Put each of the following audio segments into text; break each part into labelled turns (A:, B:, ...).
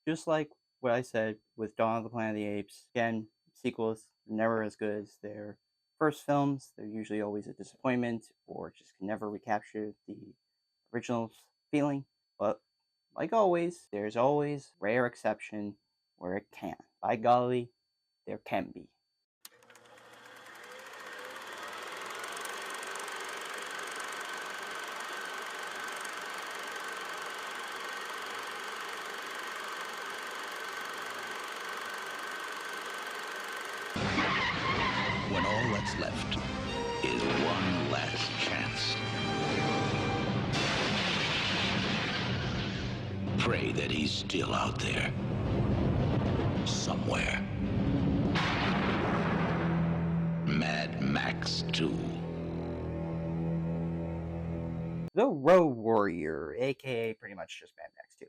A: Just like what I said with Dawn of the Planet of the Apes, again, sequels are never as good as their first films. They're usually always a disappointment or just can never recapture the original feeling. But like always, there's always rare exception where it can. By golly, there can be.
B: When all that's left is one last chance. Pray that he's still out there. Somewhere. Mad Max 2.
A: The Road Warrior, aka pretty much just Mad Max 2.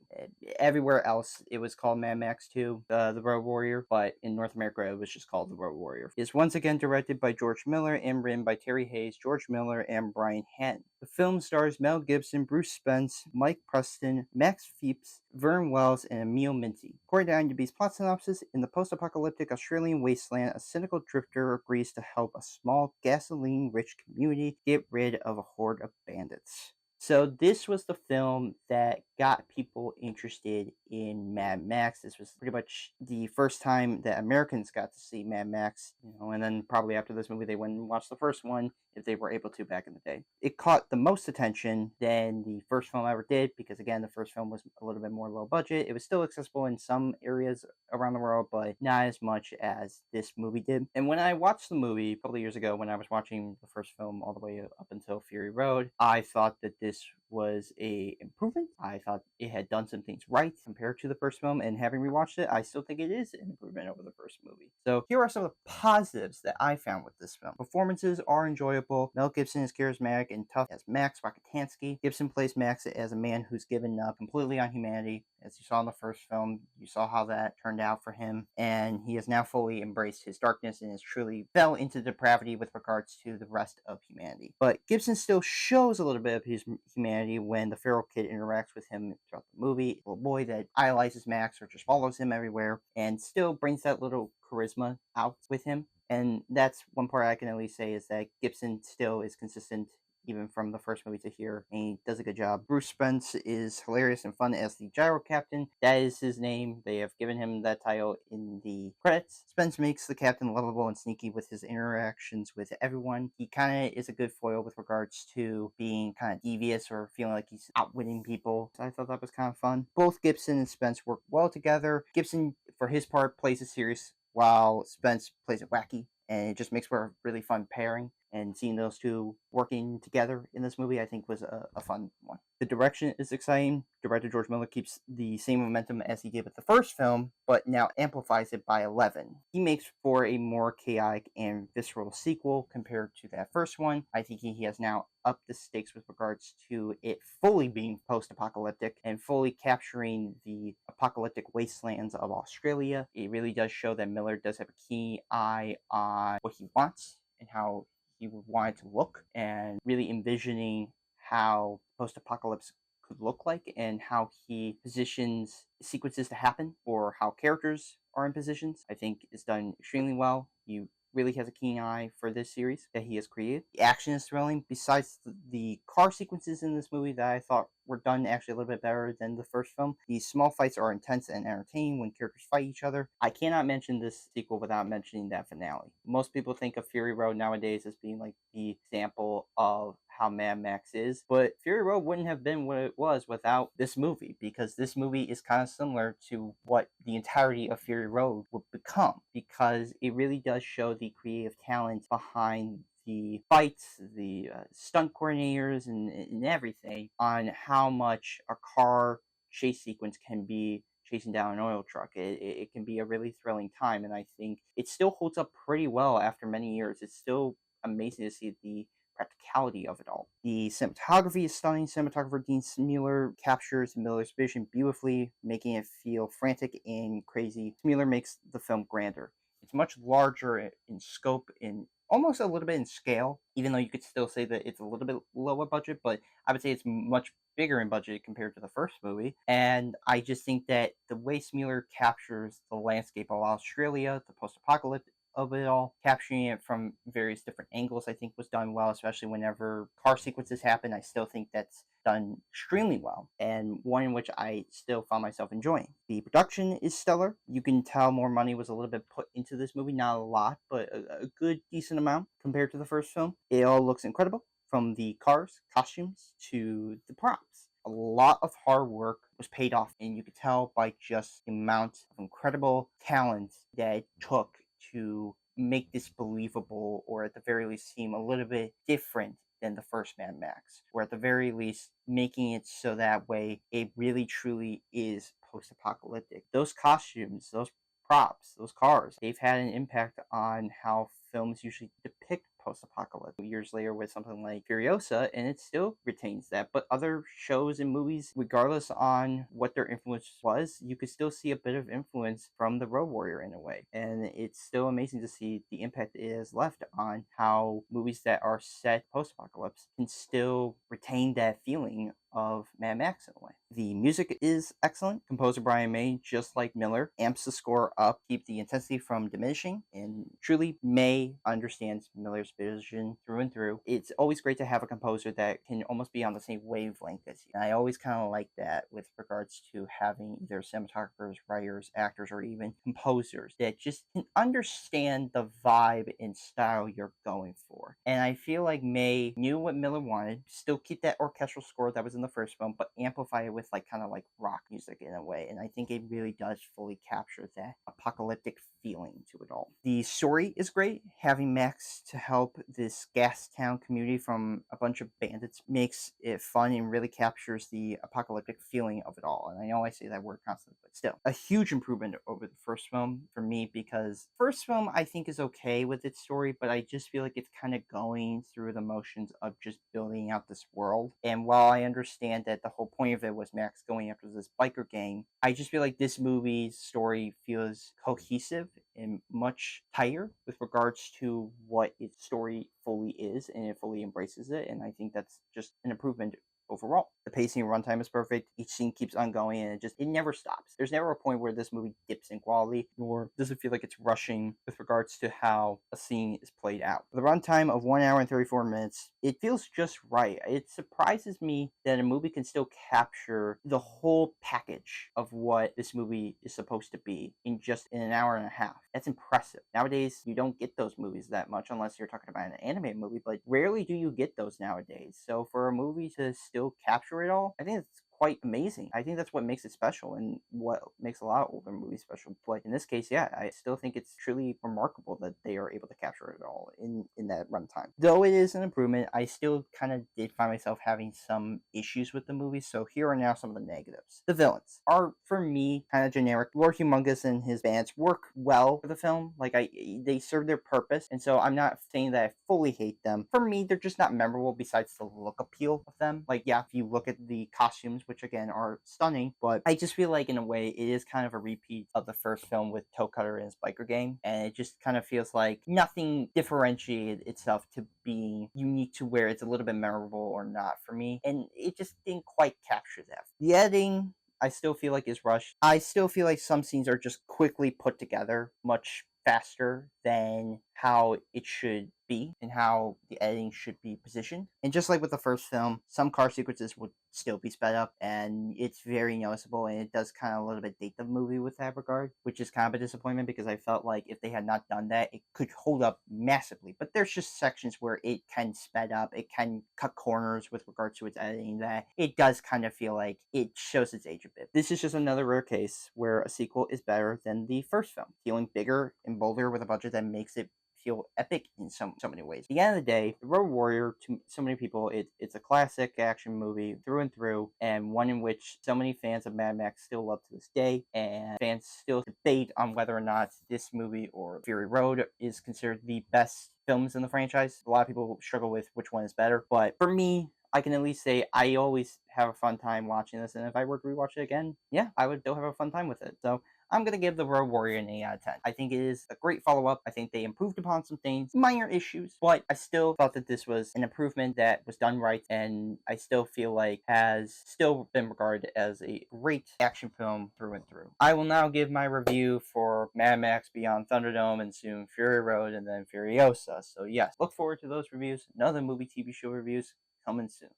A: Everywhere else, it was called Mad Max 2, The Road Warrior, but in North America, it was just called The Road Warrior. It's once again directed by George Miller and written by Terry Hayes, George Miller, and Brian Hannant. The film stars Mel Gibson, Bruce Spence, Mike Preston, Max Phipps, Vernon Wells, and Emil Minty. According to IMDb's plot synopsis, in the post-apocalyptic Australian wasteland, a cynical drifter agrees to help a small gasoline-rich community get rid of a horde of bandits. So this was the film that got people interested in Mad Max. This was pretty much the first time that Americans got to see Mad Max, and then probably after this movie they went and watched the first one if they were able to back in the day. It caught the most attention than the first film ever did because, again, the first film was a little bit more low budget. It was still accessible in some areas around the world, but not as much as this movie did. And when I watched the movie a couple of years ago, when I was watching the first film all the way up until Fury Road, I thought that this was a improvement. I thought it had done some things right compared to the first film, and having rewatched it, I still think it is an improvement over the first movie. So here are some of the positives that I found with this film. Performances are enjoyable. Mel Gibson is charismatic and tough as Max Rockatansky. Gibson plays Max as a man who's given up completely on humanity. As you saw in the first film, you saw how that turned out for him, and he has now fully embraced his darkness and has truly fell into depravity with regards to the rest of humanity. But Gibson still shows a little bit of his humanity when the feral kid interacts with him throughout the movie. A little boy that idolizes Max or just follows him everywhere and still brings that little charisma out with him. And that's one part I can at least say is that Gibson still is consistent even from the first movie to here, and he does a good job. Bruce Spence is hilarious and fun as the Gyro Captain. That is his name. They have given him that title in the credits. Spence makes the captain lovable and sneaky with his interactions with everyone. He kind of is a good foil with regards to being kind of devious or feeling like he's outwitting people. So I thought that was kind of fun. Both Gibson and Spence work well together. Gibson, for his part, plays it serious while Spence plays it wacky, and it just makes for a really fun pairing. And seeing those two working together in this movie, I think, was a fun one. The direction is exciting. Director George Miller keeps the same momentum as he did with the first film, but now amplifies it by 11. He makes for a more chaotic and visceral sequel compared to that first one. I think he has now upped the stakes with regards to it fully being post-apocalyptic and fully capturing the apocalyptic wastelands of Australia. It really does show that Miller does have a keen eye on what he wants and how he would want it to look, and really envisioning how post-apocalypse could look like and how he positions sequences to happen or how characters are in positions. I think is done extremely well. He really has a keen eye for this series that he has created. The action is thrilling. Besides the car sequences in this movie that I thought were done actually a little bit better than the first film, these small fights are intense and entertaining when characters fight each other. I cannot mention this sequel without mentioning that finale. Most people think of Fury Road nowadays as being like the example of how Mad Max is, but Fury Road wouldn't have been what it was without this movie, because this movie is kind of similar to what the entirety of Fury Road would become, because it really does show the creative talent behind the fights, the stunt coordinators, and everything on how much a car chase sequence can be chasing down an oil truck. It can be a really thrilling time, and I think it still holds up pretty well after many years. It's still amazing to see the practicality of it all. The cinematography is stunning. Cinematographer Dean Miller captures Miller's vision beautifully, making it feel frantic and crazy. Miller makes the film grander. It's much larger in scope and almost a little bit in scale, even though you could still say that it's a little bit lower budget, but I would say it's much bigger in budget compared to the first movie. And I just think that the way Smealer captures the landscape of Australia, the post-apocalypse of it all, capturing it from various different angles, I think was done well, especially whenever car sequences happen. I still think that's done extremely well, and one in which I still found myself enjoying. The production is stellar. You can tell more money was a little bit put into this movie, not a lot, but a good, decent amount compared to the first film. It all looks incredible, from the cars, costumes, to the props. A lot of hard work was paid off, and you could tell by just the amount of incredible talent that it took to make this believable, or at the very least seem a little bit different than the first Mad Max, or at the very least making it so that way it really truly is post-apocalyptic. Those costumes, those props, those cars, they've had an impact on how films usually depict post-apocalypse. Years later with something like Furiosa, and it still retains that. But other shows and movies, regardless on what their influence was, you could still see a bit of influence from the Road Warrior in a way. And it's still amazing to see the impact it has left on how movies that are set post-apocalypse can still retain that feeling of Mad Max in a way. The music is excellent. Composer Brian May, just like Miller, amps the score up, keep the intensity from diminishing, and truly May understands Miller's vision through and through. It's always great to have a composer that can almost be on the same wavelength as you. And I always kind of like that with regards to having either cinematographers, writers, actors, or even composers that just can understand the vibe and style you're going for. And I feel like May knew what Miller wanted, still keep that orchestral score that was in the first film, but amplify it with like kind of like rock music in a way. And I think it really does fully capture that apocalyptic feeling to it all. The story is great. Having Max to help this gas town community from a bunch of bandits makes it fun and really captures the apocalyptic feeling of it all. And I know I say that word constantly, but still a huge improvement over the first film for me, because first film I think is okay with its story, but I just feel like it's kind of going through the motions of just building out this world. And while I understand that the whole point of it was Max going after this biker gang, I just feel like this movie's story feels cohesive and much tighter with regards to what its story fully is, and it fully embraces it. And I think that's just an improvement overall. The pacing and runtime is perfect. Each scene keeps on going, and it never stops. There's never a point where this movie dips in quality, nor does it feel like it's rushing with regards to how a scene is played out. The runtime of 1 hour and 34 minutes, it feels just right. It surprises me that a movie can still capture the whole package of what this movie is supposed to be in an hour and a half. That's impressive. Nowadays, you don't get those movies that much unless you're talking about an animated movie, but rarely do you get those nowadays. So for a movie to still capture it all, I think it's quite amazing. I think that's what makes it special, and what makes a lot of older movies special. But in this case, yeah, I still think it's truly remarkable that they are able to capture it all in that runtime. Though it is an improvement, I still kind of did find myself having some issues with the movie. So here are now some of the negatives. The villains are, for me, kind of generic. Lord Humongous and his bands work well for the film. They serve their purpose, and so I'm not saying that I fully hate them. For me, they're just not memorable besides the look appeal of them. Like, yeah, if you look at the costumes, which again are stunning, but I just feel like in a way it is kind of a repeat of the first film with Toe Cutter and his biker gang, and it just kind of feels like nothing differentiated itself to being unique to where it's a little bit memorable or not for me, and it just didn't quite capture that. The editing, I still feel like is rushed. I still feel like some scenes are just quickly put together much faster than how it should be and how the editing should be positioned. And just like with the first film, some car sequences would still be sped up, and it's very noticeable, and it does kind of a little bit date the movie with that regard, which is kind of a disappointment because I felt like if they had not done that, it could hold up massively. But there's just sections where it can sped up, it can cut corners with regard to its editing, that it does kind of feel like it shows its age a bit. This is just another rare case where a sequel is better than the first film, feeling bigger and bolder with a budget that makes it feel epic in so many ways. At the end of the day, The Road Warrior, to so many people, it's a classic action movie through and through, and one in which so many fans of Mad Max still love to this day, and fans still debate on whether or not this movie or Fury Road is considered the best films in the franchise. A lot of people struggle with which one is better, but for me, I can at least say I always have a fun time watching this, and if I were to rewatch it again, yeah, I would still have a fun time with it. So I'm going to give The Road Warrior an 8 out of 10. I think it is a great follow-up. I think they improved upon some things, minor issues, but I still thought that this was an improvement that was done right, and I still feel like has still been regarded as a great action film through and through. I will now give my review for Mad Max Beyond Thunderdome and soon Fury Road and then Furiosa. So yes, look forward to those reviews and other movie TV show reviews coming soon.